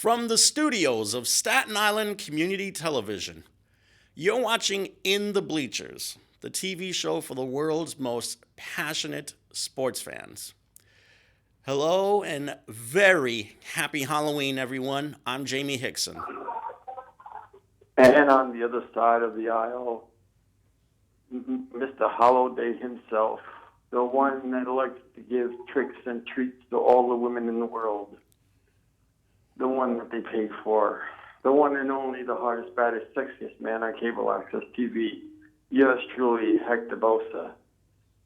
From the studios of Staten Island Community Television, you're watching In the Bleachers, the TV show for the world's most passionate sports fans. Hello and very happy Halloween, everyone. I'm Jaime Hixson. And on the other side of the aisle, Mr. Holiday himself, the one that likes to give tricks and treats to all the women in the world, the one that they paid for, the one and only, the hottest, baddest, sexiest man on cable access TV. Yours truly, Hector Bosa,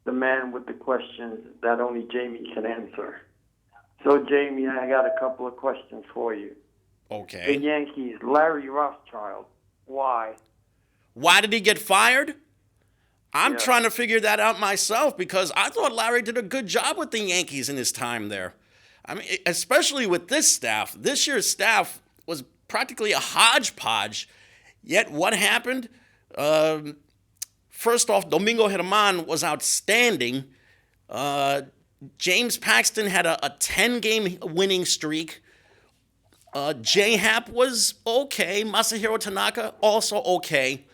the man with the questions that only Jaime can answer. So, Jaime, I got a couple of questions for you. Okay. The Yankees, Larry Rothschild, why? Why did he get fired? I'm trying to figure that out myself because I thought Larry did a good job with the Yankees in his time there. I mean, especially with this staff. This year's staff was practically a hodgepodge. Yet what happened? First off, Domingo Germán was outstanding. James Paxton had a 10-game winning streak. J-Hap was okay. Masahiro Tanaka, also okay.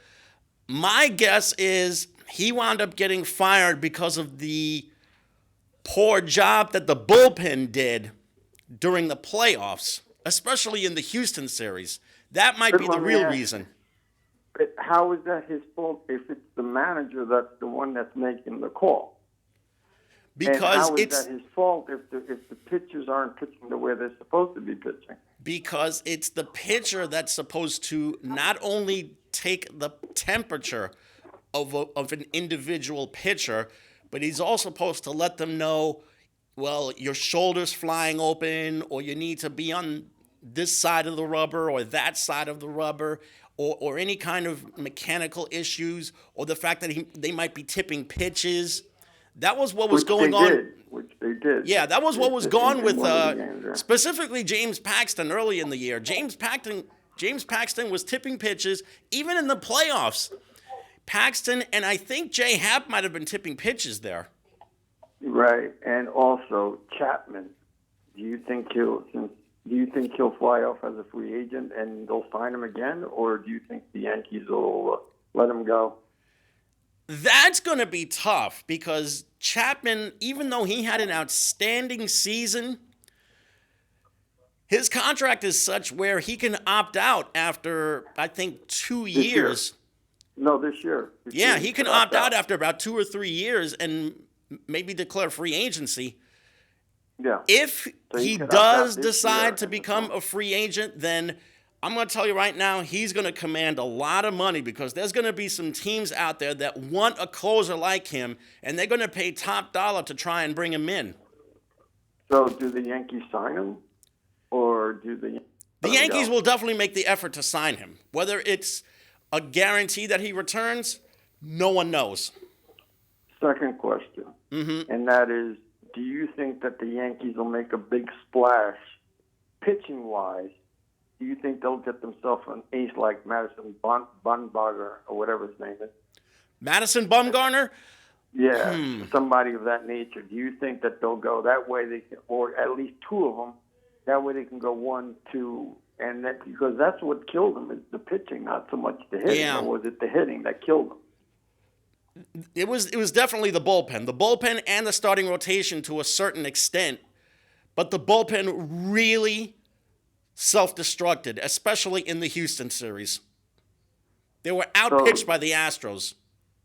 My guess is he wound up getting fired because of the poor job that the bullpen did during the playoffs, especially in the Houston series. That might be the real reason. But how is that his fault if it's the manager that's the one that's making the call? Because and how is that his fault if the pitchers aren't pitching the way they're supposed to be pitching? Because it's the pitcher that's supposed to not only take the temperature of an individual pitcher, but he's also supposed to let them know, well, your shoulder's flying open, or you need to be on this side of the rubber or that side of the rubber, or any kind of mechanical issues, or the fact that they might be tipping pitches. That was what was going on. Which they did. Yeah, that was what was going with specifically James Paxton early in the year. James Paxton was tipping pitches even in the playoffs. Paxton and I think J-Hap might have been tipping pitches there. Right, and also Chapman. Do you think he'll fly off as a free agent and they'll sign him again, or do you think the Yankees will let him go? That's going to be tough because Chapman, even though he had an outstanding season, his contract is such where he can opt out after, I think, 2 years. No, this year. He can opt out after about 2 or 3 years and maybe declare free agency. Yeah. If he does decide to become a free agent, then I'm going to tell you right now, he's going to command a lot of money because there's going to be some teams out there that want a closer like him, and they're going to pay top dollar to try and bring him in. So do the Yankees sign him, or do the Yankees will definitely make the effort to sign him. Whether it's a guarantee that he returns, no one knows. Second question, and that is, do you think that the Yankees will make a big splash pitching-wise? Do you think they'll get themselves an ace like Madison Bumgarner or whatever his name is? Madison Bumgarner? Yeah, somebody of that nature. Do you think that they'll go that way? They can, or at least two of them. That way they can go 1, 2, and that because that's what killed them is the pitching, not so much the hitting. Yeah. Or was it the hitting that killed them? It was definitely the bullpen and the starting rotation to a certain extent, but the bullpen really self-destructed, especially in the Houston series. They were outpitched by the Astros.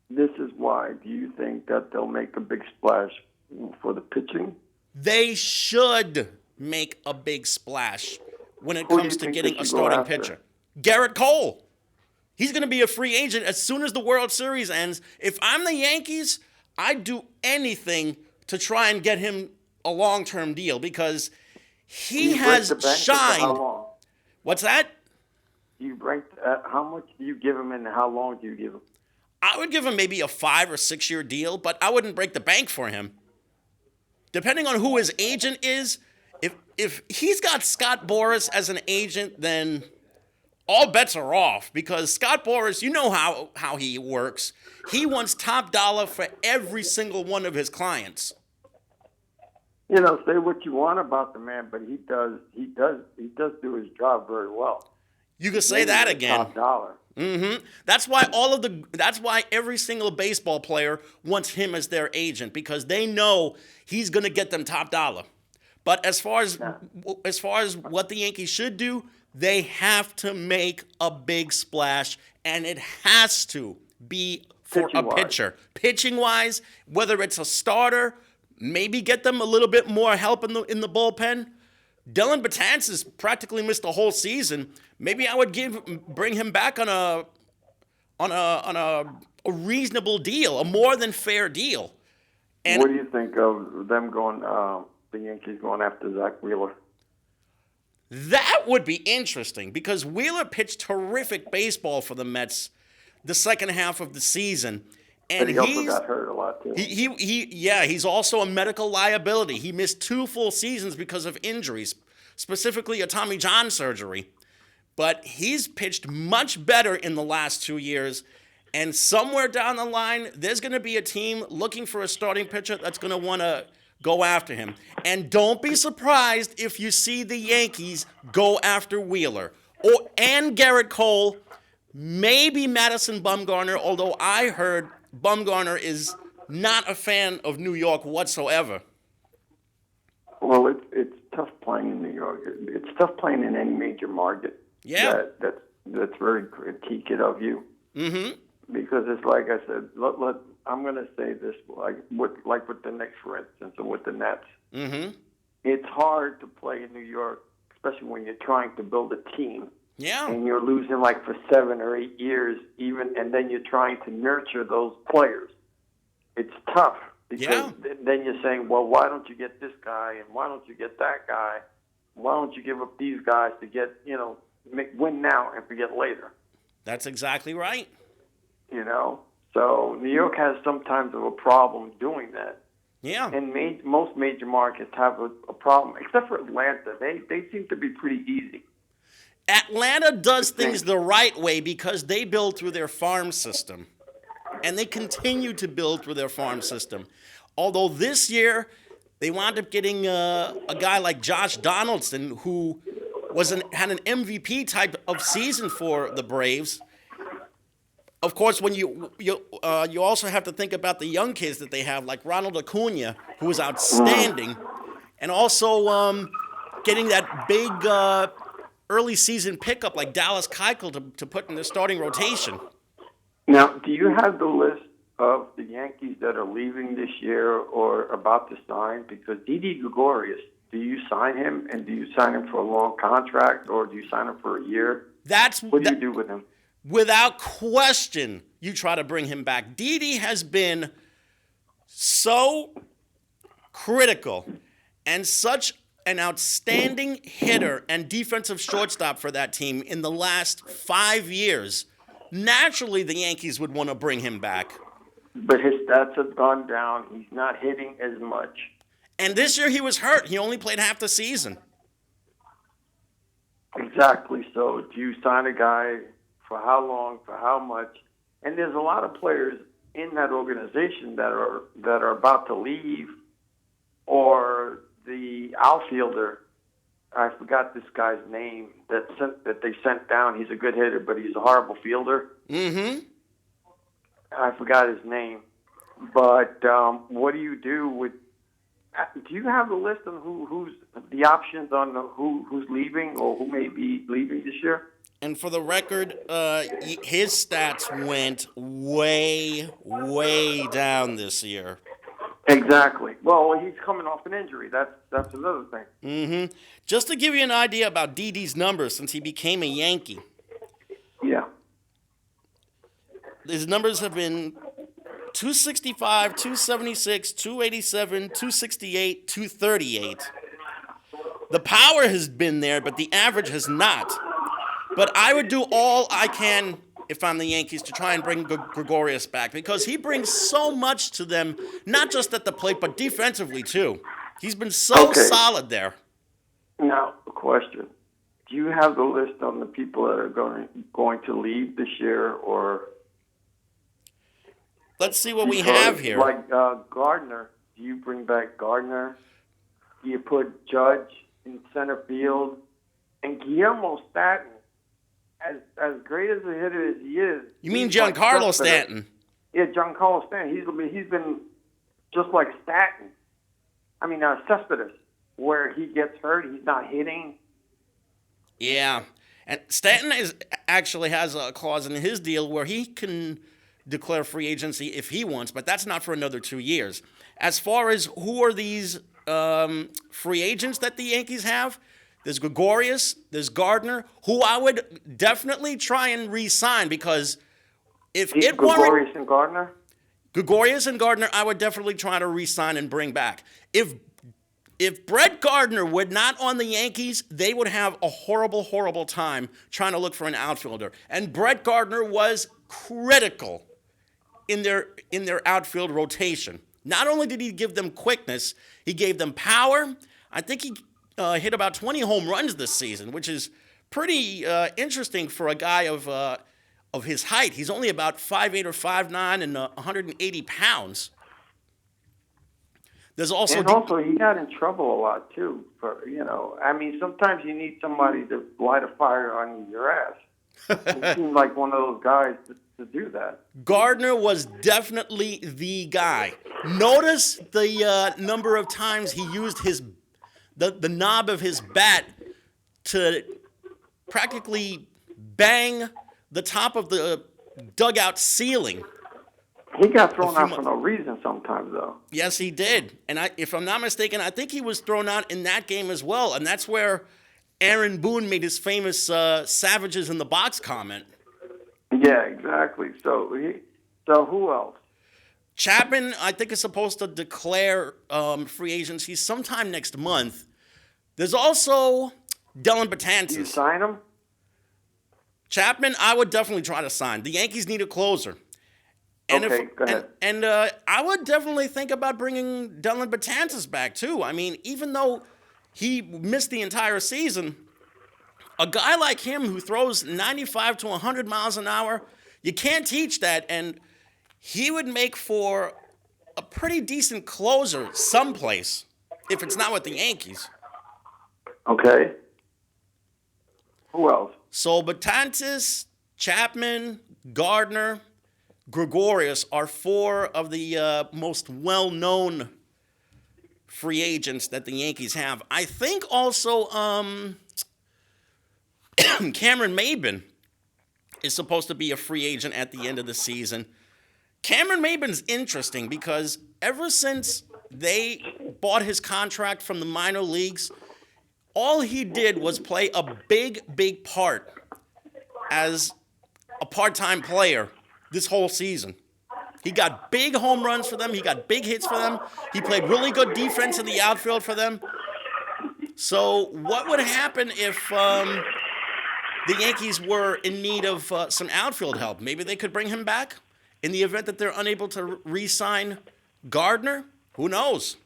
This is why. Do you think that they'll make a big splash for the pitching? They should make a big splash when it comes to getting a starting pitcher. Garrett Cole. He's going to be a free agent as soon as the World Series ends. If I'm the Yankees, I'd do anything to try and get him a long-term deal because he has shined. How long? What's that? You break. How much do you give him, and how long do you give him? I would give him maybe a 5 or 6 year deal, but I wouldn't break the bank for him. Depending on who his agent is, if he's got Scott Boras as an agent, then all bets are off because Scott Boras, you know how he works. He wants top dollar for every single one of his clients. Say what you want about the man, but he does do his job very well. You could say Maybe that the again. top dollar. That's why every single baseball player wants him as their agent, because they know he's going to get them top dollar. But Yeah. as far as what the Yankees should do, they have to make a big splash, and it has to be for a Pitching wise. pitcher. Pitching wise, whether it's a starter, maybe get them a little bit more help in the bullpen. Dylan Betances practically missed the whole season. Maybe I would bring him back on a reasonable deal, a more than fair deal. And What do you think of them going, the Yankees going after Zach Wheeler? that would be interesting, because Wheeler pitched terrific baseball for the Mets the second half of the season. But And he also got hurt a lot, too. he's also a medical liability. He missed 2 full seasons because of injuries, specifically a Tommy John surgery. But he's pitched much better in the last 2 years. And somewhere down the line, there's going to be a team looking for a starting pitcher that's going to want to go after him. And don't be surprised if you see the Yankees go after Wheeler and Garrett Cole, maybe Madison Bumgarner, although I heard Bumgarner is not a fan of New York whatsoever. Well, it's tough playing in New York. It's tough playing in any major market. Yeah. That's very critiqued of you. Mm-hmm. Because it's like I said, I'm going to say this, like with the Knicks, for instance, or with the Nets. Mm-hmm. It's hard to play in New York, especially when you're trying to build a team. Yeah. And you're losing like for 7 or 8 years, and then you're trying to nurture those players. It's tough because then you're saying, well, why don't you get this guy, and why don't you get that guy? Why don't you give up these guys to get, win now and forget later? That's exactly right. So New York has sometimes of a problem doing that. Yeah. And most major markets have a problem, except for Atlanta. They seem to be pretty easy. Atlanta does things the right way because they build through their farm system. And they continue to build through their farm system. Although this year, they wound up getting a guy like Josh Donaldson, who had an MVP type of season for the Braves. Of course, when you also have to think about the young kids that they have, like Ronald Acuna, who is outstanding, and also getting that big early season pickup like Dallas Keuchel to put in the starting rotation. Now, do you have the list of the Yankees that are leaving this year or about to sign? Because Didi Gregorius, do you sign him, and do you sign him for a long contract, or do you sign him for a year? What do you do with him? Without question, you try to bring him back. Didi has been so critical and such an outstanding hitter and defensive shortstop for that team in the last 5 years. Naturally, the Yankees would want to bring him back. But his stats have gone down. He's not hitting as much. And this year he was hurt. He only played half the season. Exactly. So do you sign a guy for how long, for how much? And there's a lot of players in that organization that are about to leave, or the outfielder. I forgot this guy's name that they sent down. He's a good hitter, but he's a horrible fielder. Mm-hmm. I forgot his name. But what do you do with? Do you have a list of who's the options on who's leaving or who may be leaving this year? And for the record, his stats went way, way down this year. Exactly. Well, he's coming off an injury. That's another thing. Mm-hmm. Just to give you an idea about Didi's numbers since he became a Yankee. Yeah. His numbers have been 265, 276, 287, 268, 238. The power has been there, but the average has not. But I would do all I can if I'm the Yankees to try and bring Gregorius back, because he brings so much to them, not just at the plate, but defensively too. He's been so solid there. Now, a question. Do you have the list on the people that are going to leave this year, or... Let's see what we have here. Like Gardner, do you bring back Gardner? You put Judge in center field, and Guillermo Stanton, as great as a hitter as he is. You mean he's like Giancarlo Cespedes. Stanton? Yeah, Giancarlo Stanton. He's been just like Stanton. I mean, Cespedes, where he gets hurt, he's not hitting. Yeah. And Stanton actually has a clause in his deal where he can declare free agency if he wants, but that's not for another 2 years. As far as who are these free agents that the Yankees have, there's Gregorius, there's Gardner, who I would definitely try and re-sign because if it weren't Gregorius and Gardner? Gregorius and Gardner, I would definitely try to re-sign and bring back. If Brett Gardner were not on the Yankees, they would have a horrible, horrible time trying to look for an outfielder. And Brett Gardner was critical in their outfield rotation. Not only did he give them quickness, he gave them power. I think he hit about 20 home runs this season, which is pretty interesting for a guy of his height. He's only about 5'8" or 5'9" and 180 pounds. There's also he got in trouble a lot too. I mean, sometimes you need somebody to light a fire on your ass. He seemed like one of those guys to do that. Gardner was definitely the guy. Notice the number of times he used the knob of his bat to practically bang the top of the dugout ceiling. He got thrown out for no reason sometimes, though. Yes, he did. And if I'm not mistaken, I think he was thrown out in that game as well. And that's where Aaron Boone made his famous "savages in the box" comment. Yeah, exactly. So who else? Chapman, I think, is supposed to declare free agency sometime next month. There's also Dellin Betances. You sign him? Chapman, I would definitely try to sign. The Yankees need a closer. And okay, go ahead. And I would definitely think about bringing Dellin Betances back, too. I mean, even though he missed the entire season, a guy like him who throws 95 to 100 miles an hour, you can't teach that. And he would make for a pretty decent closer someplace if it's not with the Yankees. Okay. Who else? So Betances, Chapman, Gardner, Gregorius are four of the most well-known free agents that the Yankees have. I think also Cameron Maybin is supposed to be a free agent at the end of the season. Cameron Maybin's interesting because ever since they bought his contract from the minor leagues, all he did was play a big, big part as a part-time player this whole season. He got big home runs for them. He got big hits for them. He played really good defense in the outfield for them. So what would happen if the Yankees were in need of some outfield help? Maybe they could bring him back in the event that they're unable to re-sign Gardner? Who knows?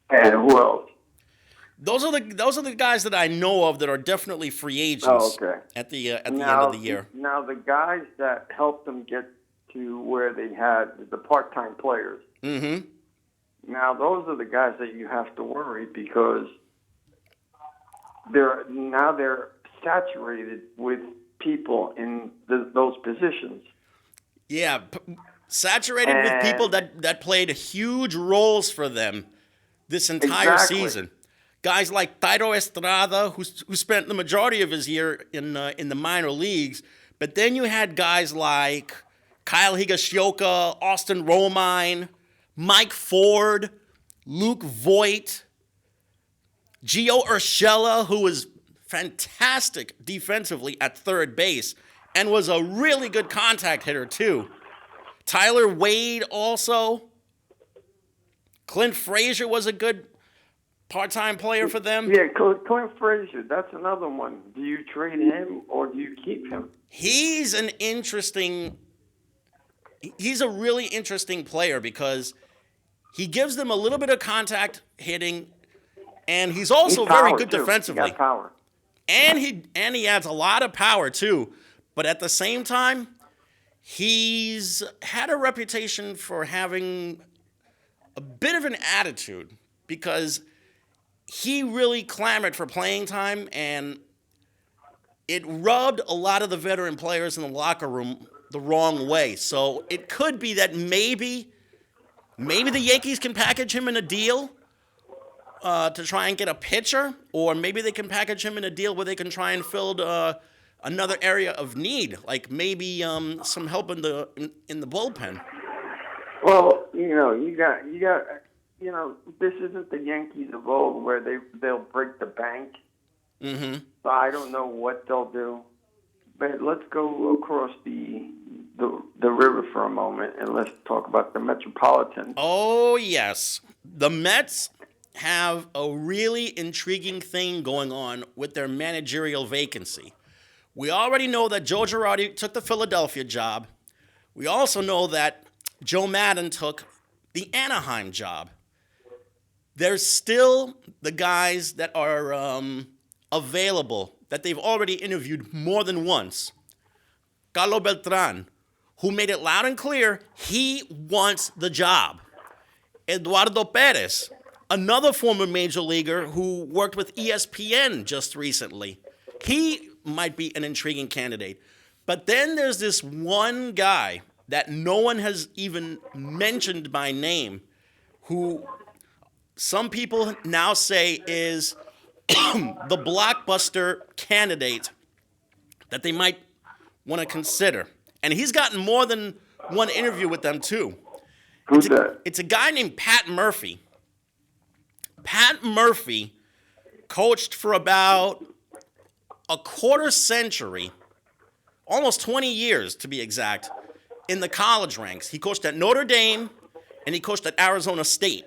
And who else? Those are the guys that I know of that are definitely free agents at the end of the year. Now, the guys that helped them get to where they had the part-time players. Mm-hmm. Now, those are the guys that you have to worry because they're saturated with people in those positions. Yeah, saturated with people that played huge roles for them this entire season. Guys like Thairo Estrada, who spent the majority of his year in the minor leagues, but then you had guys like Kyle Higashioka, Austin Romine, Mike Ford, Luke Voigt, Gio Urshela, who was fantastic defensively at third base and was a really good contact hitter too. Tyler Wade also. Clint Frazier was a good part-time player for them. Yeah, Clint Frazier, that's another one. Do you trade him or do you keep him? He's a really interesting player because he gives them a little bit of contact hitting, and he's also very good defensively. He got power. And he adds a lot of power too. But at the same time, he's had a reputation for having a bit of an attitude because he really clamored for playing time, and it rubbed a lot of the veteran players in the locker room the wrong way. So it could be that maybe the Yankees can package him in a deal to try and get a pitcher, or maybe they can package him in a deal where they can try and fill another area of need, like maybe some help in the bullpen. Well, this isn't the Yankees of old where they'll break the bank. Mm-hmm. So I don't know what they'll do. But let's go across the river for a moment and let's talk about the Metropolitans. Oh, yes. The Mets have a really intriguing thing going on with their managerial vacancy. We already know that Joe Girardi took the Philadelphia job. We also know that Joe Maddon took the Anaheim job. There's still the guys that are available that they've already interviewed more than once. Carlos Beltran, who made it loud and clear he wants the job. Eduardo Perez, another former major leaguer who worked with ESPN just recently. He might be an intriguing candidate. But then there's this one guy that no one has even mentioned by name, who some people now say is the blockbuster candidate that they might want to consider. And he's gotten more than one interview with them, too. Who's that? It's a guy named Pat Murphy. Pat Murphy coached for about a quarter century, almost 20 years to be exact, in the college ranks. He coached at Notre Dame and he coached at Arizona State.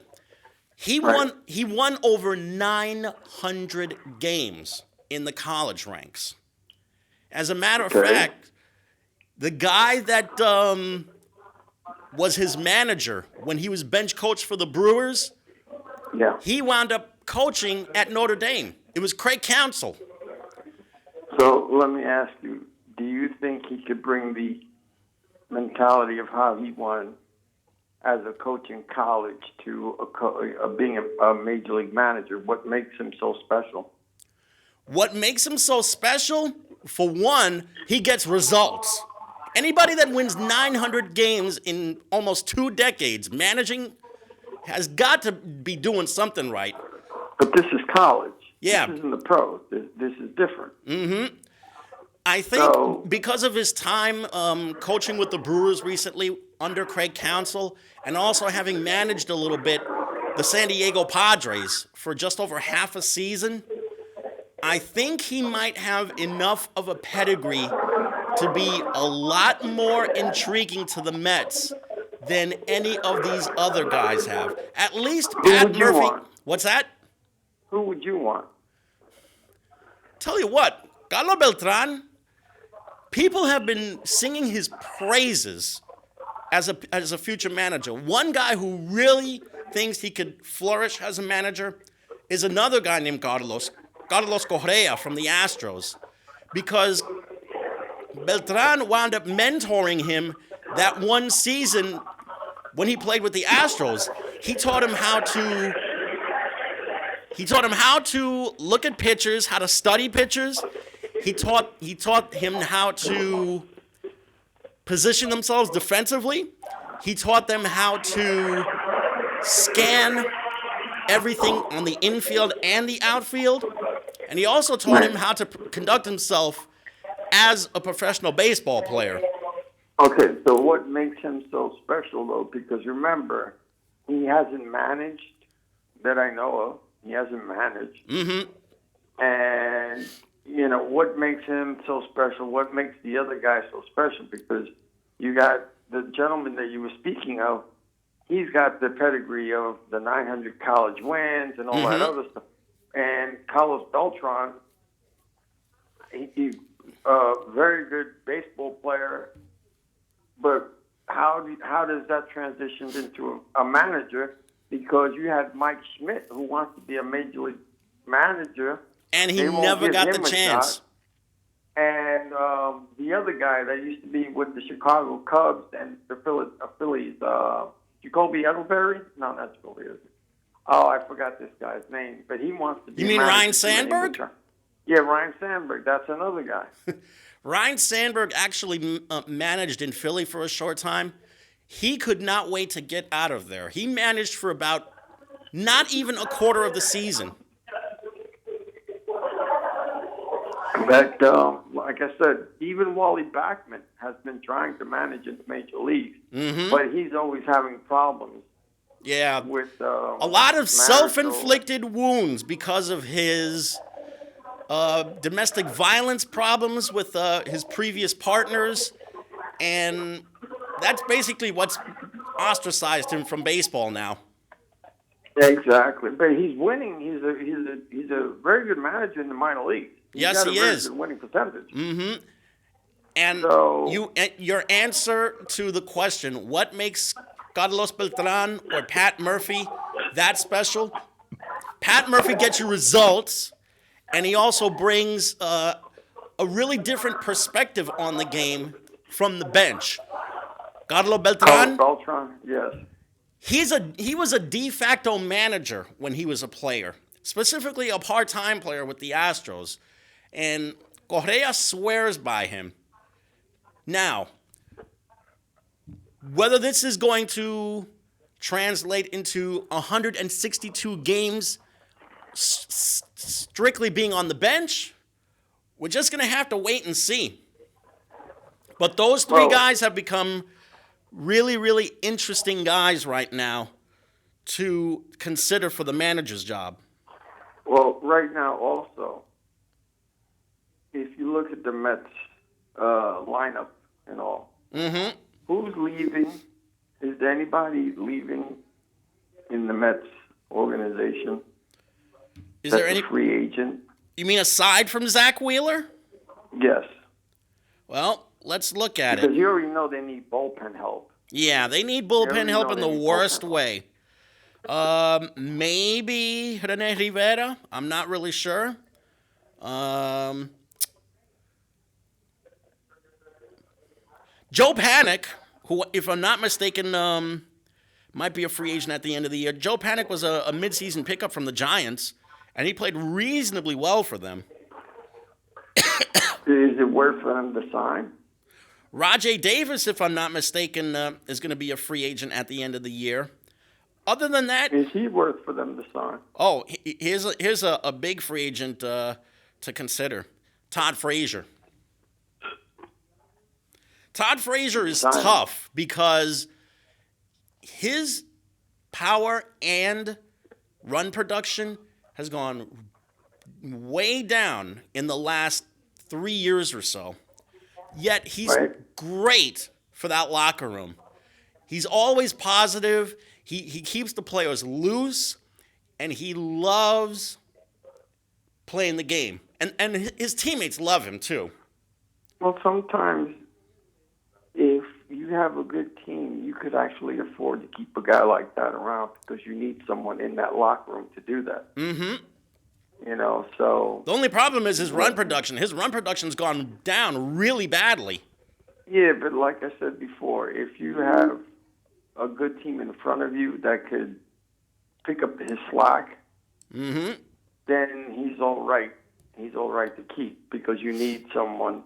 He won over 900 games in the college ranks. As a matter of fact, the guy that was his manager when he was bench coach for the Brewers, he wound up coaching at Notre Dame. It was Craig Counsell. So let me ask you, do you think he could bring the mentality of how he won as a coach in college to being a major league manager? What makes him so special? What makes him so special? For one, he gets results. Anybody that wins 900 games in almost 2 decades managing has got to be doing something right. But this is college. Yeah. This isn't the pros. This is different. Mm-hmm. I think because of his time coaching with the Brewers recently under Craig Counsell, and also having managed a little bit the San Diego Padres for just over half a season, I think he might have enough of a pedigree to be a lot more intriguing to the Mets than any of these other guys have. At least Pat Murphy. Want? What's that? Who would you want? Tell you what, Carlos Beltran, people have been singing his praises as a future manager. One guy who really thinks he could flourish as a manager is another guy named Carlos Correa from the Astros, because Beltran wound up mentoring him that one season when he played with the Astros. He taught him how to look at pitchers, how to study pitchers. He taught him how to position themselves defensively. He taught them how to scan everything on the infield and the outfield. And he also taught him how to conduct himself as a professional baseball player. Okay, so what makes him so special, though? Because remember, he hasn't managed that I know of. He hasn't managed. Mm-hmm. And, what makes him so special? What makes the other guy so special? Because you got the gentleman that you were speaking of, he's got the pedigree of the 900 college wins and all that other stuff. And Carlos Beltran, he's a very good baseball player, but how does that transition into a manager? Because you had Mike Schmidt, who wants to be a major league manager, and he never got the chance. And the other guy that used to be with the Chicago Cubs and the Phillies, Jacoby Edelberry? No, that's Jacoby. Oh, I forgot this guy's name, but he wants to be. You mean manager Ryan to Sandberg? Yeah, Ryan Sandberg. That's another guy. Ryan Sandberg actually managed in Philly for a short time. He could not wait to get out of there. He managed for about not even a quarter of the season. But like I said, even Wally Backman has been trying to manage in the major leagues, but he's always having problems. Yeah, with a lot of self-inflicted wounds because of his domestic violence problems with his previous partners, and that's basically what's ostracized him from baseball now. Exactly, but he's winning. He's a very good manager in the minor leagues. Yes, he is. Good winning percentage. And so, your answer to the question, what makes Carlos Beltran or Pat Murphy that special? Pat Murphy gets you results, and he also brings a really different perspective on the game from the bench. Carlos Beltran, yes. he was a de facto manager when he was a player, specifically a part-time player with the Astros, and Correa swears by him. Now, whether this is going to translate into 162 games strictly being on the bench, we're just going to have to wait and see. But those three guys have become really, really interesting guys right now to consider for the manager's job. Well, right now also, if you look at the Mets lineup and all, who's leaving? Is there anybody leaving in the Mets organization? Is there any free agent? You mean aside from Zach Wheeler? Yes. Well, let's look at it. Because you already know they need bullpen help. Yeah, they need bullpen help in the worst way. Maybe Rene Rivera. I'm not really sure. Joe Panik, who, if I'm not mistaken, might be a free agent at the end of the year. Joe Panik was a midseason pickup from the Giants, and he played reasonably well for them. Is it worth for them to sign? Rajay Davis, if I'm not mistaken, is going to be a free agent at the end of the year. Other than that, is he worth for them to sign? Oh, here's a big free agent to consider. Todd Frazier. Todd Frazier is tough because his power and run production has gone way down in the last 3 years or so. Yet he's great for that locker room. He's always positive. He keeps the players loose, and he loves playing the game. And his teammates love him, too. Well, sometimes if you have a good team, you could actually afford to keep a guy like that around because you need someone in that locker room to do that. Mm-hmm. You know, so... The only problem is his run production. His run production's gone down really badly. Yeah, but like I said before, if you have a good team in front of you that could pick up his slack, then he's all right. He's all right to keep because you need someone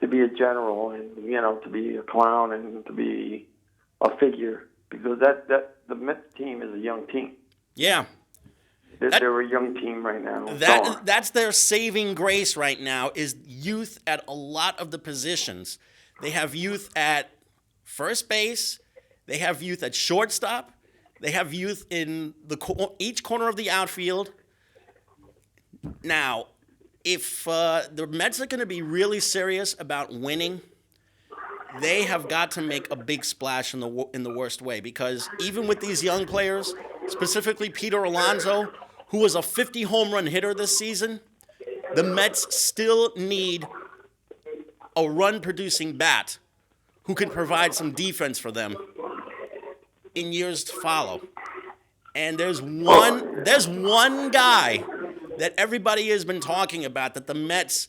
to be a general and, you know, to be a clown and to be a figure because the Mets team is a young team. Yeah. They're a young team right now. That's their saving grace right now is youth at a lot of the positions. They have youth at first base. They have youth at shortstop. They have youth in each corner of the outfield. Now, if the Mets are going to be really serious about winning, they have got to make a big splash in the worst way because even with these young players, specifically Peter Alonso, who was a 50 home run hitter this season, the Mets still need a run-producing bat who can provide some defense for them in years to follow. And there's one guy that everybody has been talking about that the Mets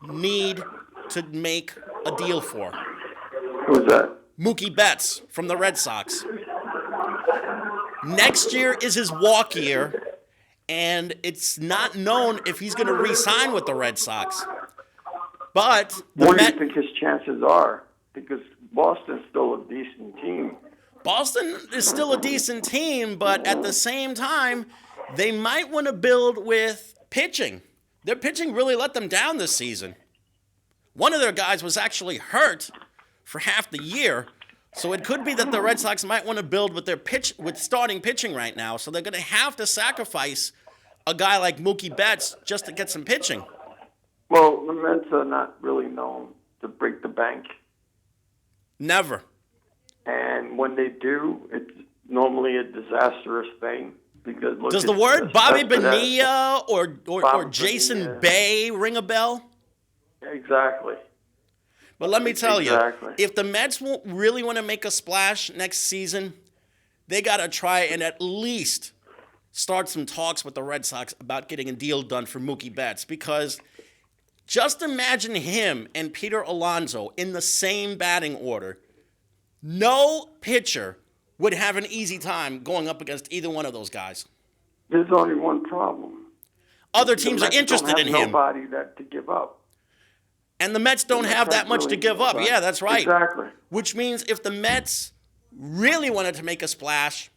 need to make a deal for. Who's that? Mookie Betts from the Red Sox. Next year is his walk year, and it's not known if he's going to re-sign with the Red Sox. But the What do you Met, think his chances are? Because Boston's still a decent team. Boston is still a decent team, but at the same time, they might want to build with pitching. Their pitching really let them down this season. One of their guys was actually hurt for half the year, so it could be that the Red Sox might want to build with starting pitching right now. So they're going to have to sacrifice a guy like Mookie Betts just to get some pitching. Well, the Mets are not really known to break the bank. Never. And when they do, it's normally a disastrous thing. Because does the word Bobby Bonilla or Jason Bonilla. Bay ring a bell? Exactly. But let me tell Exactly. you, if the Mets really want to make a splash next season, they got to try and at least start some talks with the Red Sox about getting a deal done for Mookie Betts. Because just imagine him and Peter Alonso in the same batting order. No pitcher would have an easy time going up against either one of those guys. There's only one problem. Other teams are interested in him. Nobody that to give up. And the Mets don't have that much to give up. Yeah, that's right. Exactly. Which means if the Mets really wanted to make a splash,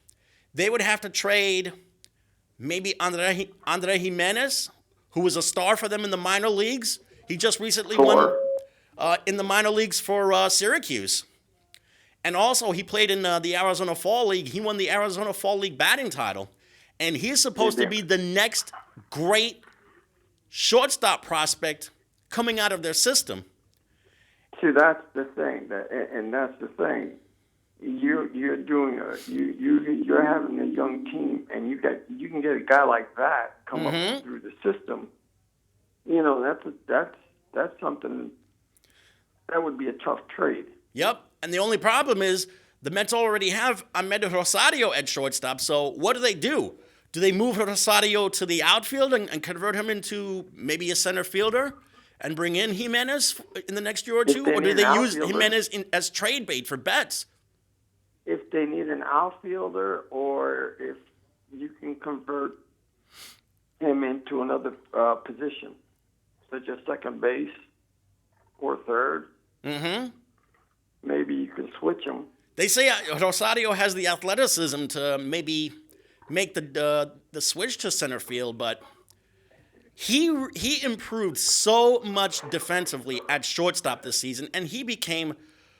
they would have to trade maybe Andre Jimenez, who was a star for them in the minor leagues. He just recently won in the minor leagues for Syracuse. And also, he played in the Arizona Fall League. He won the Arizona Fall League batting title. And he's supposed to be the next great shortstop prospect coming out of their system. See, that's the thing. That's the thing. You're having a young team, and you can get a guy like that come up through the system. You know, that's something that would be a tough trade. Yep. And the only problem is the Mets already have Ahmed Rosario at shortstop. So what do? Do they move Rosario to the outfield and convert him into maybe a center fielder and bring in Jimenez in the next year or two? Or do they use Jimenez as trade bait for Betts? If they need an outfielder, or if you can convert him into another position, such as second base or third. Mm-hmm. Maybe you can switch him. They say Rosario has the athleticism to maybe make the switch to center field, but he improved so much defensively at shortstop this season, and he became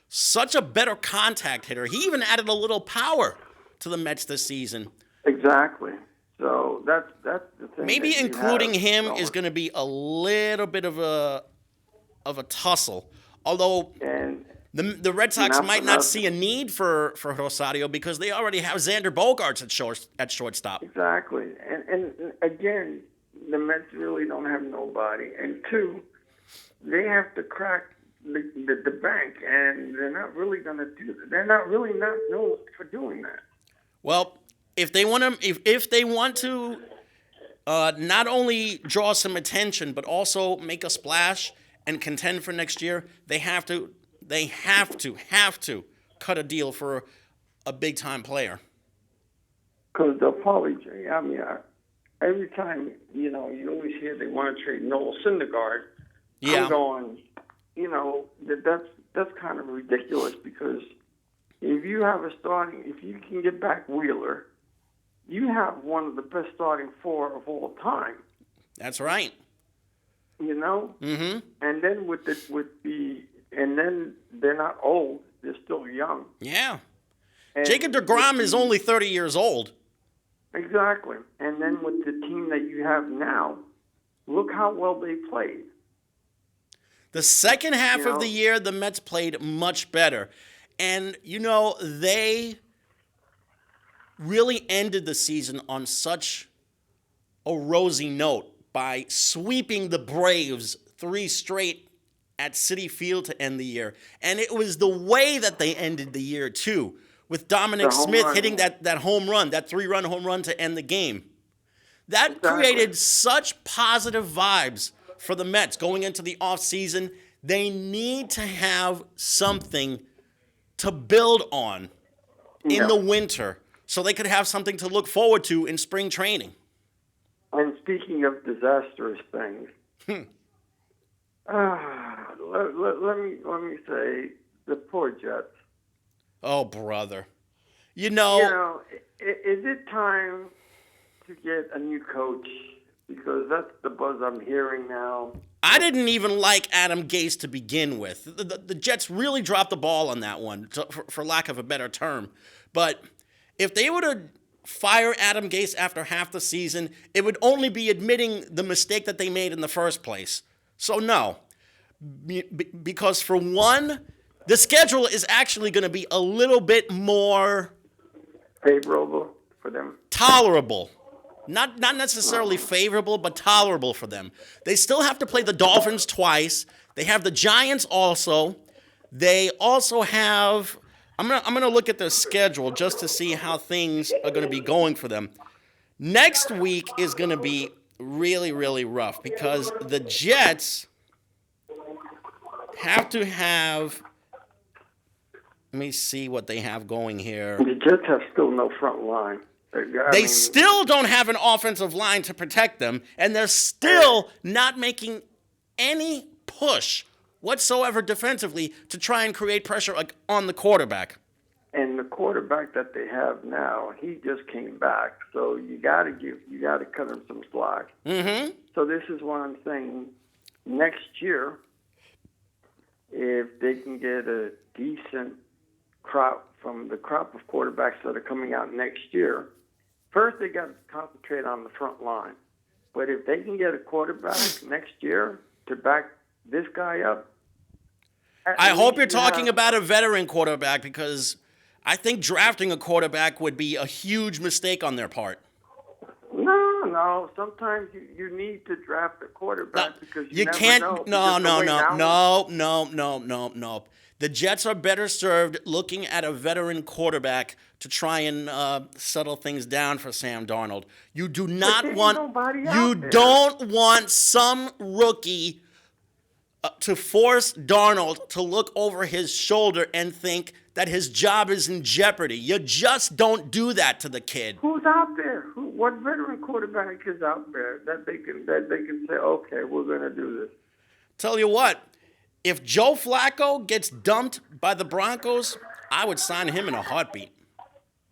such a better contact hitter. He even added a little power to the Mets this season. Exactly. So that's the thing. Maybe including him is going to be a little bit of a tussle, although. The Red Sox might not see a need for Rosario because they already have Xander Bogaerts at shortstop. Exactly. And again, the Mets really don't have nobody. And two, they have to crack the bank, and they're not really going to do that. They're not really not known for doing that. Well, if they want to not only draw some attention but also make a splash and contend for next year, they have to cut a deal for a big-time player. Because they'll probably, every time, you always hear they want to trade Noel Syndergaard. Yeah. I'm going, that's kind of ridiculous, because if you can get back Wheeler, you have one of the best starting four of all time. That's right. Mm-hmm. And then and then they're not old; they're still young. Yeah. And Jacob deGrom is only 30 years old. Exactly. And then with the team that you have now, look how well they played. The second half of the year, the Mets played much better. And, they really ended the season on such a rosy note by sweeping the Braves 3 straight at Citi Field to end the year. And it was the way that they ended the year, too, with Dominic Smith hitting that home run, that 3-run home run to end the game. That created such positive vibes for the Mets going into the offseason. They need to have something to build on in the winter so they could have something to look forward to in spring training. And speaking of disastrous things, let me say the poor Jets. Oh, brother. You know, is it time to get a new coach? Because that's the buzz I'm hearing now. I didn't even like Adam Gase to begin with. The Jets really dropped the ball on that one, for lack of a better term. But if they were to fire Adam Gase after half the season, it would only be admitting the mistake that they made in the first place. So no, because for one, the schedule is actually going to be a little bit more favorable for them. Tolerable. Not necessarily favorable, but tolerable for them. They still have to play the Dolphins twice. They have the Giants also. They also have... I'm gonna look at their schedule just to see how things are going to be going for them. Next week is going to be really, really rough because the Jets have to have... Let me see what they have going here. The Jets have still no front line. They still don't have an offensive line to protect them, and they're still not making any push whatsoever defensively to try and create pressure on the quarterback. And the quarterback that they have now, he just came back, so you got to cut him some slack. Mm-hmm. So this is what I'm saying. Next year, if they can get a decent crop from the crop of quarterbacks that are coming out next year, first they got to concentrate on the front line. But if they can get a quarterback next year to back this guy up, I hope you're talking about a veteran quarterback because I think drafting a quarterback would be a huge mistake on their part. No. Sometimes you need to draft a quarterback because you never can't. know. No. The Jets are better served looking at a veteran quarterback to try and settle things down for Sam Darnold. You do not want. You don't want some rookie to force Darnold to look over his shoulder and think that his job is in jeopardy. You just don't do that to the kid. Who's out there? What veteran quarterback is out there that they can say, okay, we're going to do this? Tell you what, if Joe Flacco gets dumped by the Broncos, I would sign him in a heartbeat.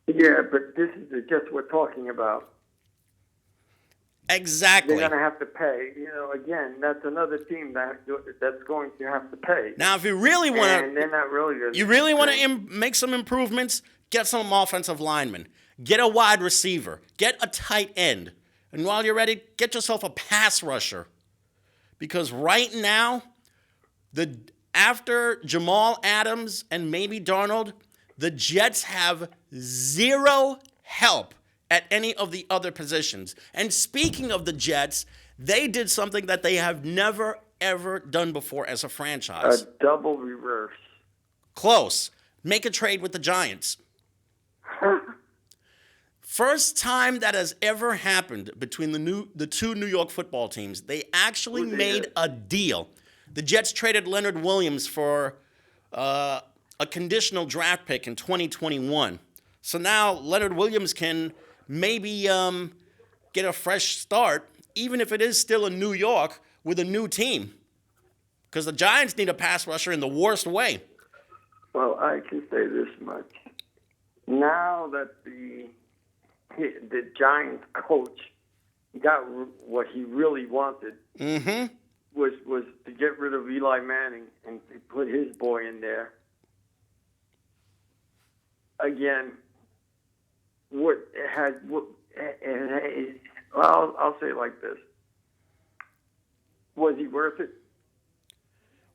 Yeah, but this is the Jets we're talking about. Exactly. They're going to have to pay. Again, that's another team that's going to have to pay. Now, if you really want to, and they're not really. You really want to make some improvements, get some offensive linemen, get a wide receiver, get a tight end, and while you're ready, get yourself a pass rusher. Because right now, after Jamal Adams and maybe Darnold, the Jets have zero help at any of the other positions. And speaking of the Jets, they did something that they have never, ever done before as a franchise. A double reverse. Close. Make a trade with the Giants. First time that has ever happened between the two New York football teams. They actually made a deal. The Jets traded Leonard Williams for a conditional draft pick in 2021. So now Leonard Williams can maybe get a fresh start, even if it is still in New York with a new team. Because the Giants need a pass rusher in the worst way. Well, I can say this much. Now that the Giants coach got what he really wanted, was to get rid of Eli Manning and to put his boy in there. Again, I'll say it like this. Was he worth it?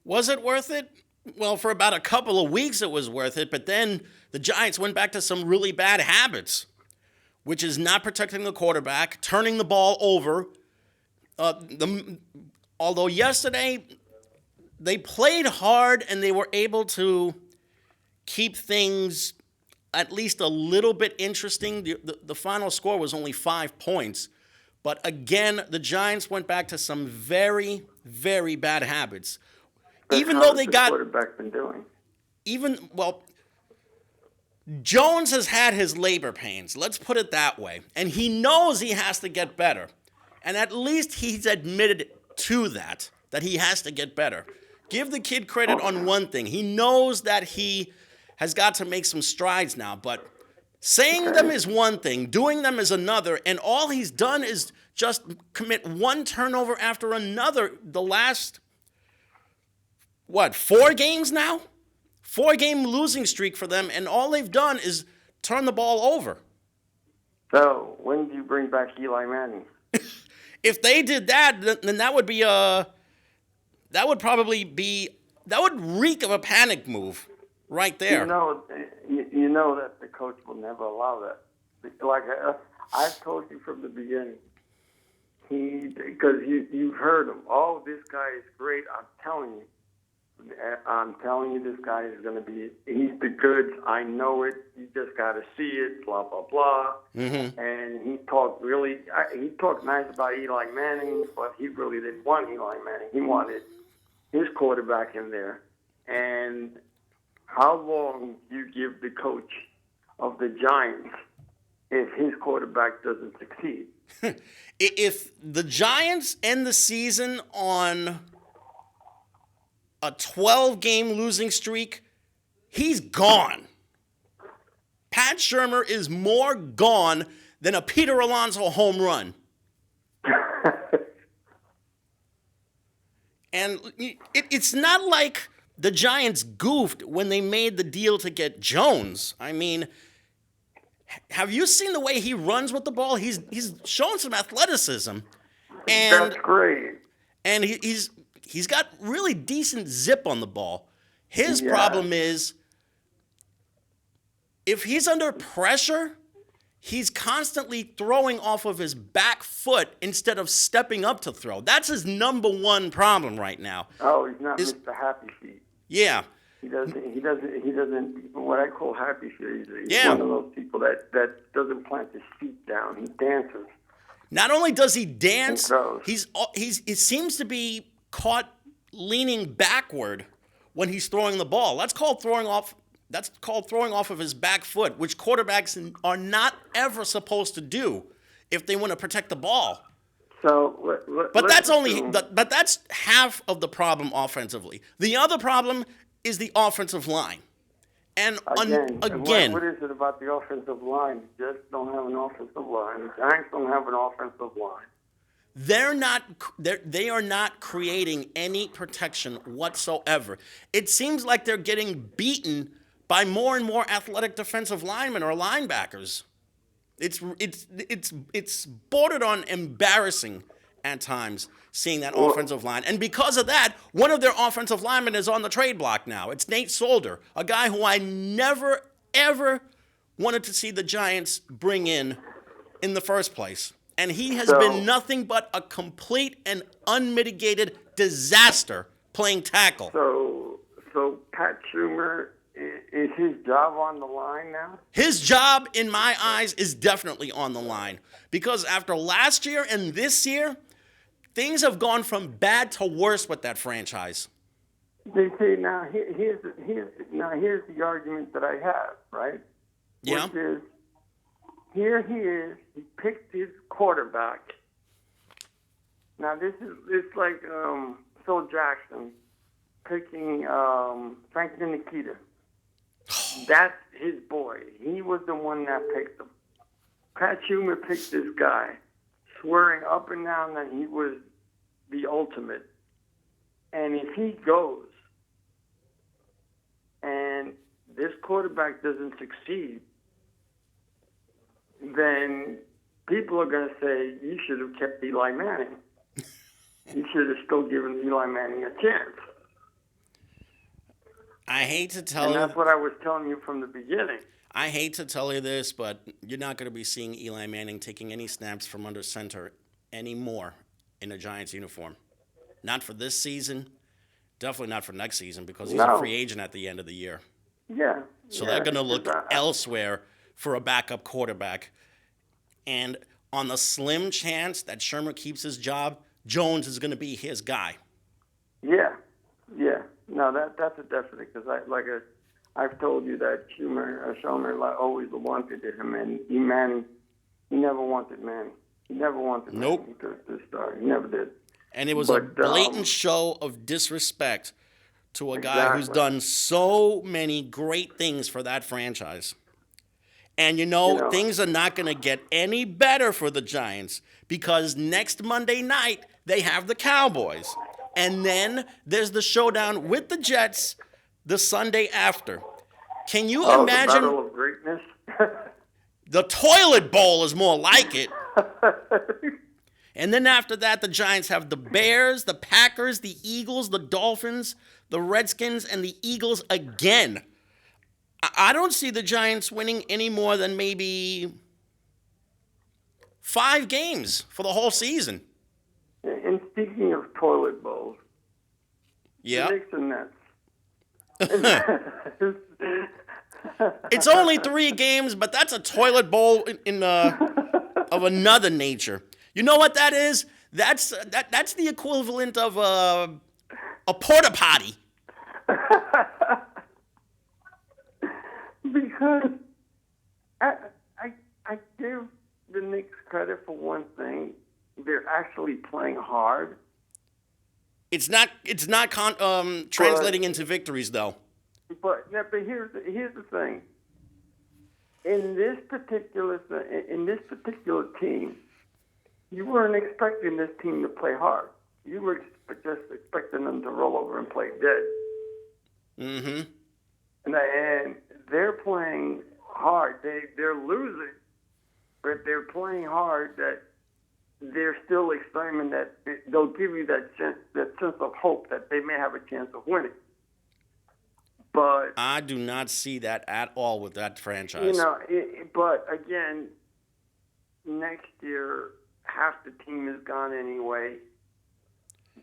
Was it worth it? Well, for about a couple of weeks it was worth it, but then the Giants went back to some really bad habits, which is not protecting the quarterback, turning the ball over. Although yesterday they played hard and they were able to keep things at least a little bit interesting. The final score was only 5 points. But again, the Giants went back to some very, very bad habits. But even though they got quarterback been doing? Jones has had his labor pains. Let's put it that way. And he knows he has to get better. And at least he's admitted to that he has to get better. Give the kid credit on one thing. He knows that he has got to make some strides now, but saying them is one thing, doing them is another, and all he's done is just commit one turnover after another the last, 4 games now? 4-game losing streak for them, and all they've done is turn the ball over. So, when do you bring back Eli Manning? If they did that, then that would be that would reek of a panic move right there. You know that the coach will never allow that. Like I've told you from the beginning, because you've heard him. Oh, this guy is great. I'm telling you, this guy is going to be. He's the goods. I know it. You just got to see it. Blah blah blah. Mm-hmm. And he talked nice about Eli Manning, but he really didn't want Eli Manning. He wanted his quarterback in there. And how long do you give the coach of the Giants if his quarterback doesn't succeed? If the Giants end the season on a 12-game losing streak, he's gone. Pat Shurmur is more gone than a Peter Alonso home run. And it's not like the Giants goofed when they made the deal to get Jones. I mean, have you seen the way he runs with the ball? He's shown some athleticism. And that's great. And he's got really decent zip on the ball. His problem is if he's under pressure, he's constantly throwing off of his back foot instead of stepping up to throw. That's his number one problem right now. Oh, he's not Mr. Happy Feet. Yeah. He doesn't, what I call happy feet. He's one of those people that doesn't plant his feet down. He dances. Not only does he dance, he seems to be caught leaning backward when he's throwing the ball. That's called throwing off of his back foot, which quarterbacks are not ever supposed to do if they want to protect the ball. So, but that's half of the problem offensively. The other problem is the offensive line. And again, what is it about the offensive line? You just don't have an offensive line. The Giants don't have an offensive line. They are not creating any protection whatsoever. It seems like they're getting beaten by more and more athletic defensive linemen or linebackers. It's bordered on embarrassing at times seeing that offensive line. And because of that, one of their offensive linemen is on the trade block now. It's Nate Solder, a guy who I never, ever wanted to see the Giants bring in the first place. And he has been nothing but a complete and unmitigated disaster playing tackle. So Pat Shurmur, is his job on the line now? His job, in my eyes, is definitely on the line. Because after last year and this year, things have gone from bad to worse with that franchise. They say now here's the argument that I have, right? Yeah. Which is, here he is. He picked his quarterback. Now it's like Phil Jackson picking Franklin Nikita. That's his boy. He was the one that picked him. Pat Shurmur picked this guy, swearing up and down that he was the ultimate. And if he goes and this quarterback doesn't succeed, then people are going to say, you should have kept Eli Manning. You should have still given Eli Manning a chance. I hate to tell you. And that's what I was telling you from the beginning. I hate to tell you this, but you're not going to be seeing Eli Manning taking any snaps from under center anymore in a Giants uniform. Not for this season. Definitely not for next season because he's a free agent at the end of the year. Yeah. So they're going to look elsewhere for a backup quarterback. And on the slim chance that Shurmur keeps his job, Jones is going to be his guy. Yeah. No, that's a definite because I've told you that Schumer always wanted him, and he never wanted Manny. He never wanted Nope. Manny to start. He never did. And it was a But, blatant show of disrespect to a guy who's Exactly. done so many great things for that franchise. And things are not going to get any better for the Giants because next Monday night they have the Cowboys. And then there's the showdown with the Jets the Sunday after. Can you the imagine? Battle of Greatness. The toilet bowl is more like it. And then after that, the Giants have the Bears, the Packers, the Eagles, the Dolphins, the Redskins, and the Eagles again. I don't see the Giants winning any more than maybe 5 games for the whole season. And speaking of toilet bowls, Yeah. the Knicks and Nets. It's only 3 games, but that's a toilet bowl of another nature. You know what that is? That's the equivalent of a porta potty. Because I give the Knicks credit for one thing. They're actually playing hard. It's not translating into victories though. But here's the thing. In this particular team, you weren't expecting this team to play hard. You were just expecting them to roll over and play dead. Mm-hmm. And they're playing hard. They're losing, but they're playing hard. That there's still excitement. That they'll give you that sense of hope that they may have a chance of winning. But I do not see that at all with that franchise. But again, next year half the team is gone anyway.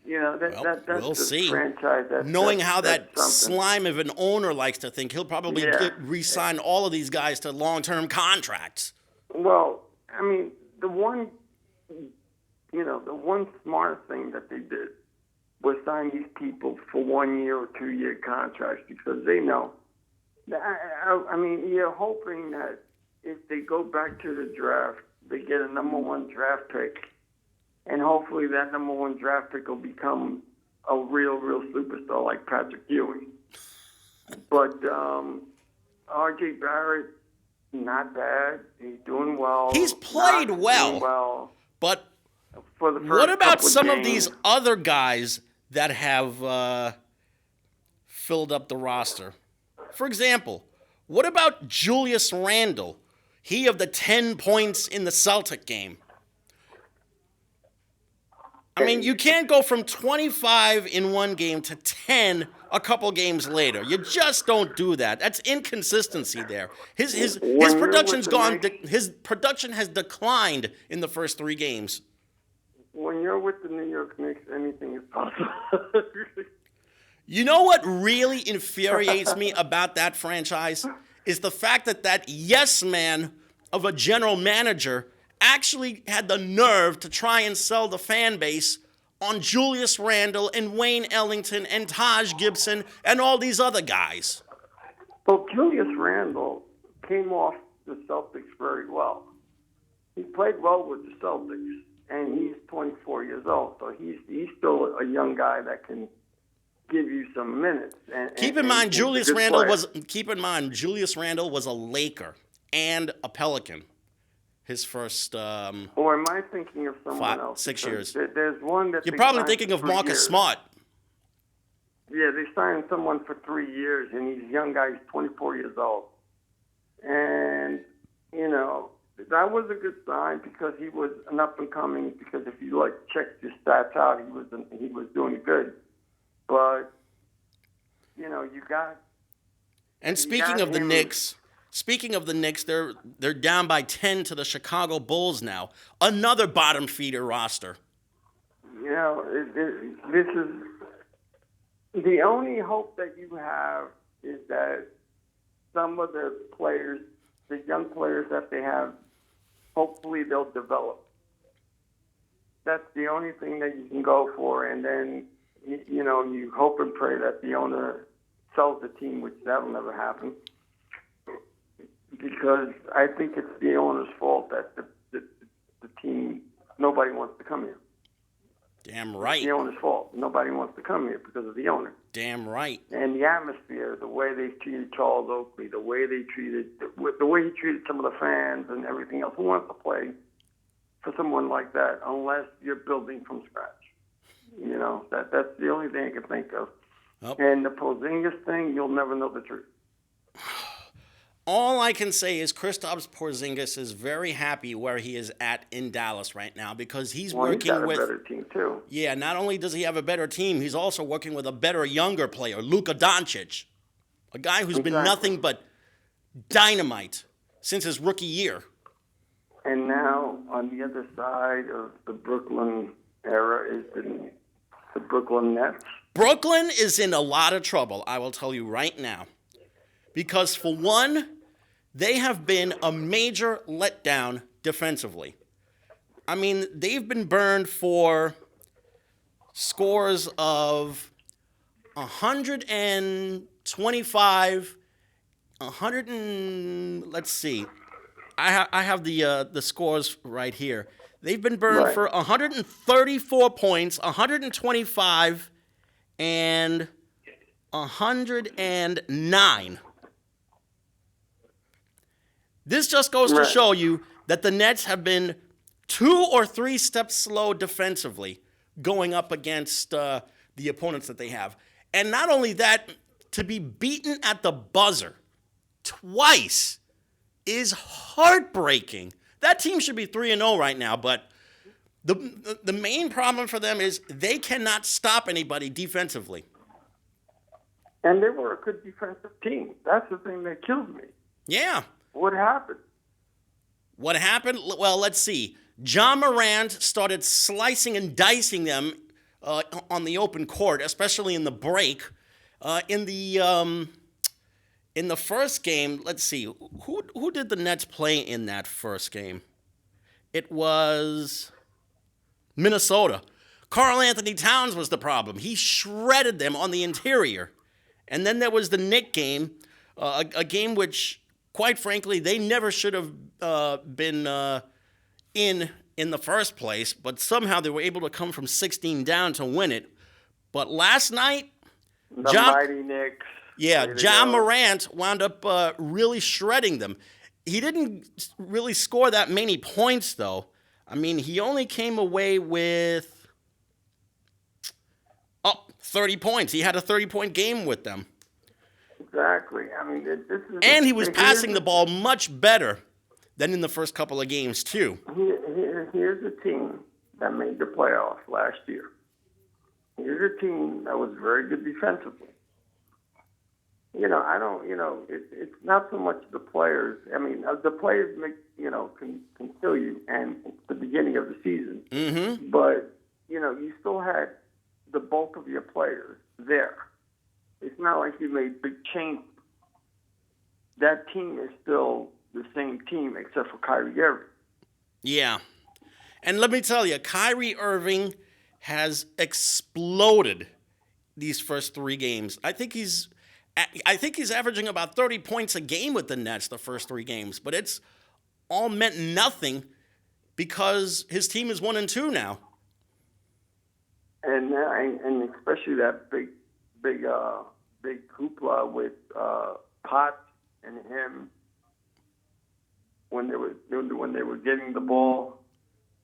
That's we'll the see. Franchise. Knowing how that something. slime of an owner likes to think, he'll probably re-sign all of these guys to long-term contracts. Well, I mean, the one smart thing that they did was sign these people for 1 year or 2 year contracts because they know. I mean, you're hoping that if they go back to the draft, they get a number 1 draft pick, and hopefully that number 1 draft pick will become a real superstar like Patrick Ewing. But R.J. Barrett, not bad. He's doing well. He's played well. But what about some of these other guys that have filled up the roster? For example, what about Julius Randle? He of the 10 points in the Celtic game. I mean, you can't go from 25 in one game to 10 a couple games later. You just don't do that. That's inconsistency there. His production's gone. His production has declined in the first 3 games. When you're with the New York Knicks, anything is possible. You know what really infuriates me about that franchise is the fact that yes man of a general manager actually had the nerve to try and sell the fan base on Julius Randle and Wayne Ellington and Taj Gibson and all these other guys. Well, Julius Randle came off the Celtics very well. He played well with the Celtics, and he's 24 years old, so he's still a young guy that can give you some minutes. Keep in mind, Julius Randle was a Laker and a Pelican. His first or am I thinking of someone 6 years? There's one that you're probably thinking of Marcus Smart. Yeah, they signed someone for 3 years, and he's a young guy. He's 24 years old, and that was a good sign because he was an up and coming. Because if you check his stats out, he was doing good. But you got. And speaking of the Knicks, they're down by 10 to the Chicago Bulls now. Another bottom feeder roster. This is the only hope that you have is that some of the players, the young players that they have, hopefully they'll develop. That's the only thing that you can go for, and then you hope and pray that the owner sells the team, which that'll never happen. Because I think it's the owner's fault that the team, nobody wants to come here. Damn right. It's the owner's fault. Nobody wants to come here because of the owner. Damn right. And the atmosphere, the way they treated Charles Oakley, the way he treated some of the fans and everything else. Who wants to play for someone like that unless you're building from scratch? You know, that's the only thing I can think of. Oh. And the Porzingis thing, you'll never know the truth. All I can say is Kristaps Porzingis is very happy where he is at in Dallas right now because he's working he's got with a better team too. Yeah, not only does he have a better team, he's also working with a better younger player, Luka Doncic, a guy who's been nothing but dynamite since his rookie year. And now on the other side of the Brooklyn era is the Brooklyn Nets. Brooklyn is in a lot of trouble, I will tell you right now. Because, for one, they have been a major letdown defensively. I mean, they've been burned for scores of 125, 100 and, let's see. I have the scores right here. They've been burned for 134 points, 125, and 109. This just goes to show you that the Nets have been 2 or 3 steps slow defensively going up against the opponents that they have. And not only that, to be beaten at the buzzer twice is heartbreaking. That team should be 3-0 right now, but the main problem for them is they cannot stop anybody defensively. And they were a good defensive team. That's the thing that killed me. Yeah. What happened? What happened? Well, let's see. John Morant started slicing and dicing them on the open court, especially in the break. In the first game, let's see. Who did the Nets play in that first game? It was Minnesota. Karl Anthony Towns was the problem. He shredded them on the interior. And then there was the Knicks game, a game which, quite frankly, they never should have been in the first place, but somehow they were able to come from 16 down to win it. But last night, mighty Knicks. Yeah, John Morant wound up really shredding them. He didn't really score that many points, though. I mean, he only came away with 30 points. He had a 30-point game with them. Exactly. I mean, this is. And he was passing the ball much better than in the first couple of games, too. Here's a team that made the playoffs last year. Here's a team that was very good defensively. It's not so much the players. I mean, the players can kill you, and it's the beginning of the season. Mm-hmm. But, you still had the bulk of your players there. It's not like you made big changes. That team is still the same team except for Kyrie Irving. Yeah. And let me tell you, Kyrie Irving has exploded these first 3 games. I think he's averaging about 30 points a game with the Nets the first 3 games, but it's all meant nothing because his team is 1-2 now. And especially that big hoopla with Potts and him when they were getting the ball.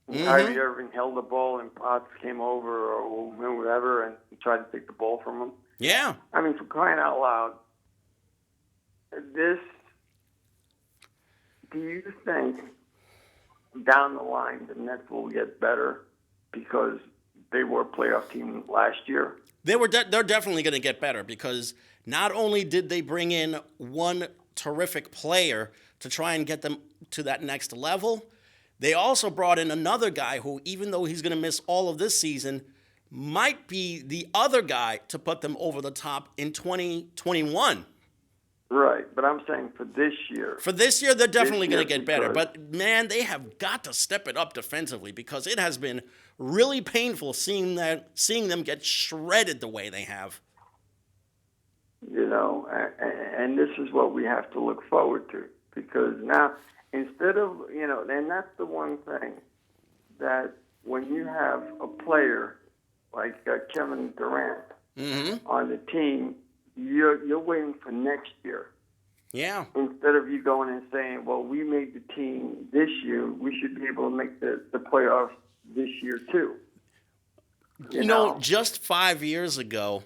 Mm-hmm. Kyrie Irving held the ball and Potts came over or whatever and tried to take the ball from him. Yeah. I mean, for crying out loud, do you think down the line the Nets will get better because they were a playoff team last year? They're definitely going to get better because not only did they bring in one terrific player to try and get them to that next level, they also brought in another guy who, even though he's going to miss all of this season, might be the other guy to put them over the top in 2021. Right, but I'm saying for this year. For this year, they're definitely going to get better. But, man, they have got to step it up defensively because it has been really painful seeing them get shredded the way they have. You and this is what we have to look forward to, because now, instead of, and that's the one thing that when you have a player like Kevin Durant on the team, you're waiting for next year. Yeah. Instead of you going and saying, well, we made the team this year, we should be able to make the playoffs this year too. You know, just 5 years ago,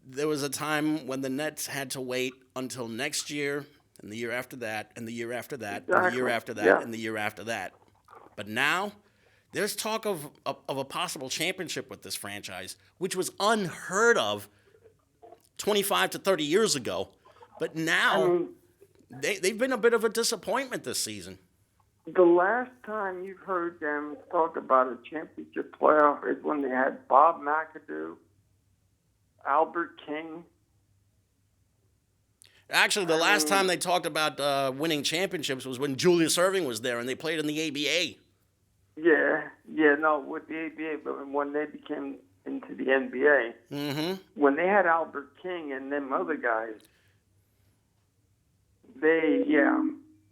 there was a time when the Nets had to wait until next year, and the year after that, and the year after that, and the year after that, and the year after that. But now, there's talk of a possible championship with this franchise, which was unheard of 25 to 30 years ago. But now, they've been a bit of a disappointment this season. The last time you heard them talk about a championship playoff is when they had Bob McAdoo, Albert King. Actually, the last time they talked about winning championships was when Julius Erving was there and they played in the ABA. With the ABA, but when they became into the NBA, when they had Albert King and them other guys,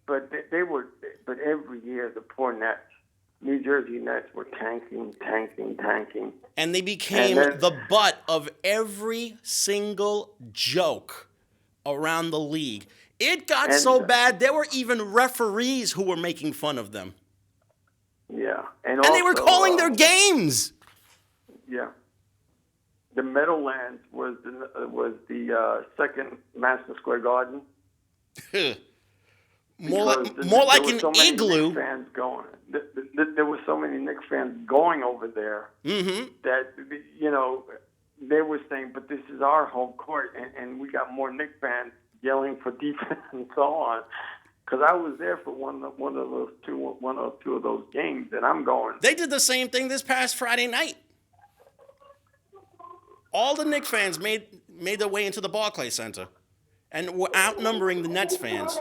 but every year the poor Nets, New Jersey Nets, were tanking. And they became the butt of every single joke around the league. It got so bad, there were even referees who were making fun of them. Yeah. And they were calling their games. Yeah. The Meadowlands was the second Madison Square Garden. more like an igloo. Fans going. There were so many Knicks fans going over there that they were saying, "But this is our home court," and we got more Knicks fans yelling for defense and so on. Because I was there for one or two of those games, and I'm going. They did the same thing this past Friday night. All the Knicks fans made their way into the Barclays Center, and were outnumbering the Nets fans.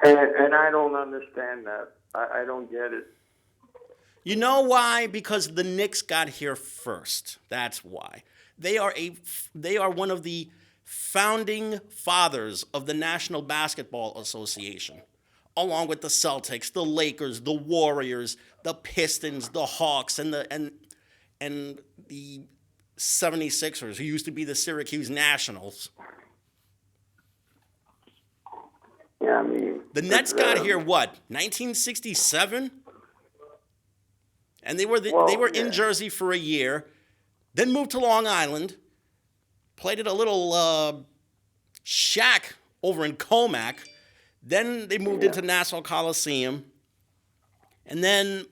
And I don't understand that. I don't get it. You know why? Because the Knicks got here first. That's why. They are one of the founding fathers of the National Basketball Association, along with the Celtics, the Lakers, the Warriors, the Pistons, the Hawks, and the 76ers, who used to be the Syracuse Nationals. Yeah, I mean, the Nets got here, 1967? And they were in Jersey for a year, then moved to Long Island, played at a little shack over in Comac. Then they moved into Nassau Coliseum, and then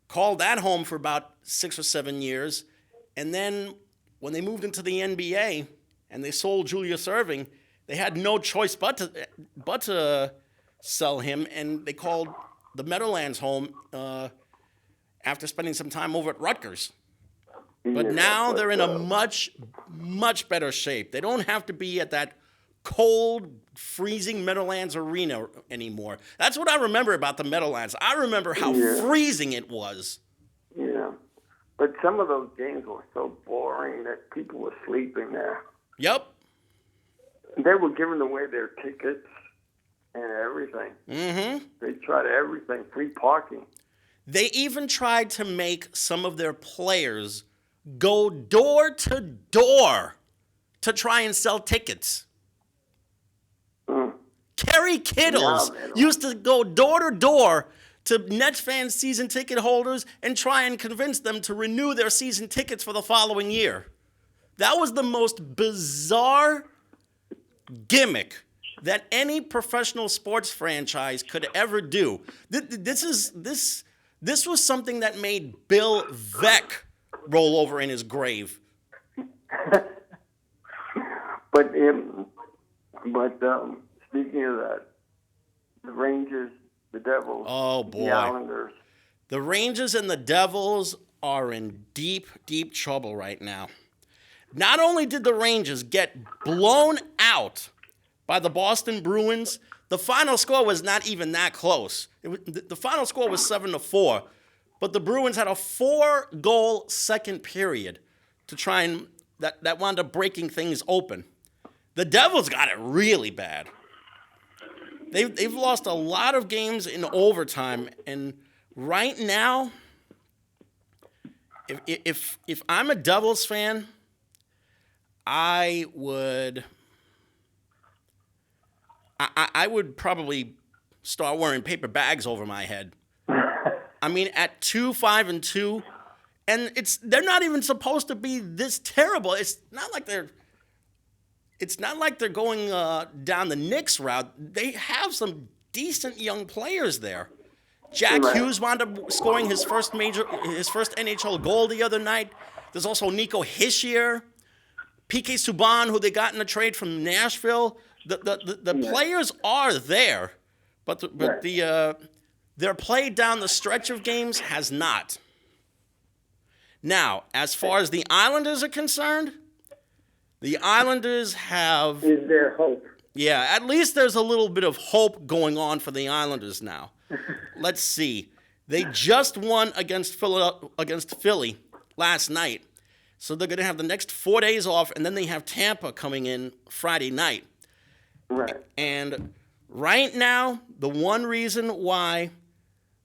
called that home for about 6 or 7 years. And then when they moved into the NBA and they sold Julius Erving, they had no choice but to sell him, and they called the Meadowlands home after spending some time over at Rutgers. But now they're in a much, much better shape. They don't have to be at that cold, freezing Meadowlands arena anymore. That's what I remember about the Meadowlands. I remember how freezing it was. Yeah. But some of those games were so boring that people were sleeping there. Yep. They were giving away their tickets and everything. They tried everything, free parking. They even tried to make some of their players go door to door to try and sell tickets. Kerry Kittles used to go door to door to Nets fans, season ticket holders, and try and convince them to renew their season tickets for the following year. That was the most bizarre gimmick that any professional sports franchise could ever do. This was something that made Bill Veeck roll over in his grave. But speaking of that, the Rangers, the Devils, the Islanders. The Rangers and the Devils are in deep, deep trouble right now. Not only did the Rangers get blown out by the Boston Bruins, the final score was not even that close. The final score was 7-4, but the Bruins had a 4-goal second period to try and that wound up breaking things open. The Devils got it really bad. They've lost a lot of games in overtime, and right now, if I'm a Devils fan, I would probably start wearing paper bags over my head. I mean, at 2-5-2, and they're not even supposed to be this terrible. It's not like they're going down the Knicks route. They have some decent young players there. Jack Hughes wound up scoring his first NHL goal the other night. There's also Nico Hischier, PK Subban, who they got in a trade from Nashville. The players are there, but their play down the stretch of games has not. Now, as far as the Islanders are concerned, the Islanders have... Is there hope? Yeah, at least there's a little bit of hope going on for the Islanders now. Let's see. They just won against Philly last night. So they're going to have the next 4 days off, and then they have Tampa coming in Friday night. Right. And right now, the one reason why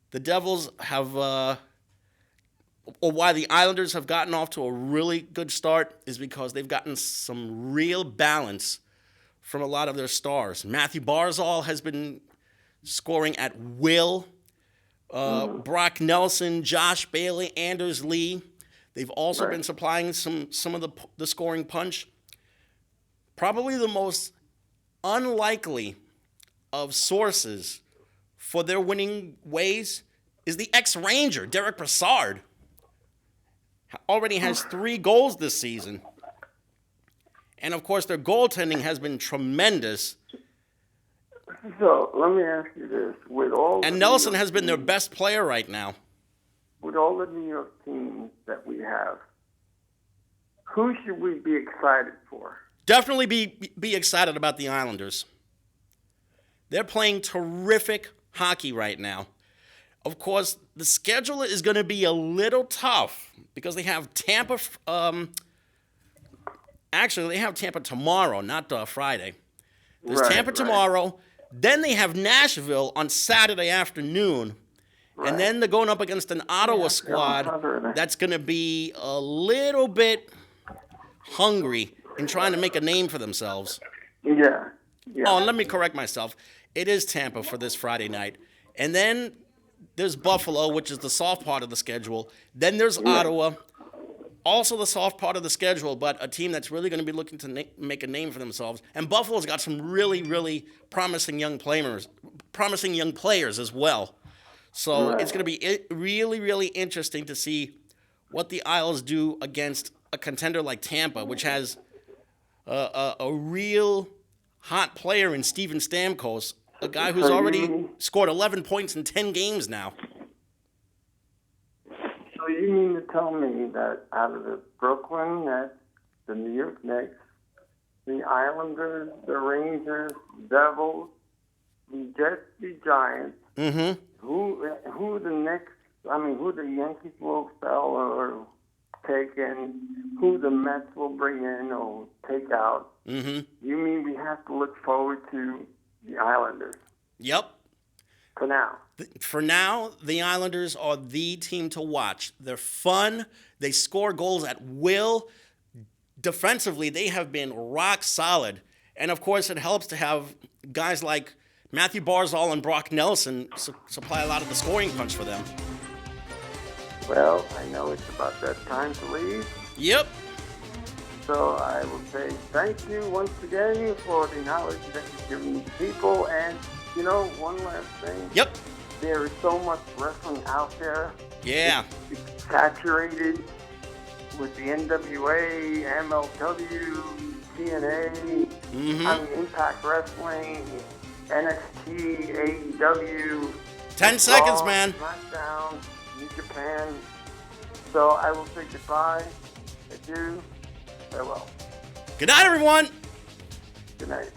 the Devils have... or why the Islanders have gotten off to a really good start is because they've gotten some real balance from a lot of their stars. Matthew Barzal has been scoring at will. Brock Nelson, Josh Bailey, Anders Lee. They've also been supplying some of the scoring punch. Probably the most unlikely of sources for their winning ways is the ex-Ranger, Derek Brassard. Already has 3 goals this season. And, of course, their goaltending has been tremendous. So, let me ask you this. And Nelson has been their best player right now. With all the New York teams that we have, who should we be excited for? Definitely be excited about the Islanders. They're playing terrific hockey right now. Of course, the schedule is going to be a little tough because they have Tampa. Actually, they have Tampa tomorrow, not Friday. There's Tampa tomorrow. Then they have Nashville on Saturday afternoon. Right. And then they're going up against an Ottawa squad that's going to be a little bit hungry in trying to make a name for themselves. Yeah. Oh, and let me correct myself. It is Tampa for this Friday night. And then there's Buffalo, which is the soft part of the schedule. Then there's Ottawa, also the soft part of the schedule, but a team that's really going to be looking to make a name for themselves. And Buffalo's got some really, really promising young players as well. So it's going to be really, really interesting to see what the Isles do against a contender like Tampa, which has a real hot player in Steven Stamkos, a guy who's already scored 11 points in 10 games now. So you mean to tell me that out of the Brooklyn Nets, the New York Knicks, the Islanders, the Rangers, Devils, the Jets, the Giants, who the Knicks, who the Yankees will sell or take in, who the Mets will bring in or take out, you mean we have to look forward to the Islanders? Yep. For now. For now, the Islanders are the team to watch. They're fun. They score goals at will. Defensively, they have been rock solid. And, of course, it helps to have guys like Matthew Barzal and Brock Nelson supply a lot of the scoring punch for them. Well, I know it's about that time to leave. Yep. So I will say thank you once again for the knowledge that you've given the people. And, one last thing. Yep. There is so much wrestling out there. Yeah. It's saturated with the NWA, MLW, TNA, Impact Wrestling, NXT, AEW. 10 seconds, man. SmackDown, New Japan. So I will say goodbye. Adieu. Farewell. Good night, everyone. Good night.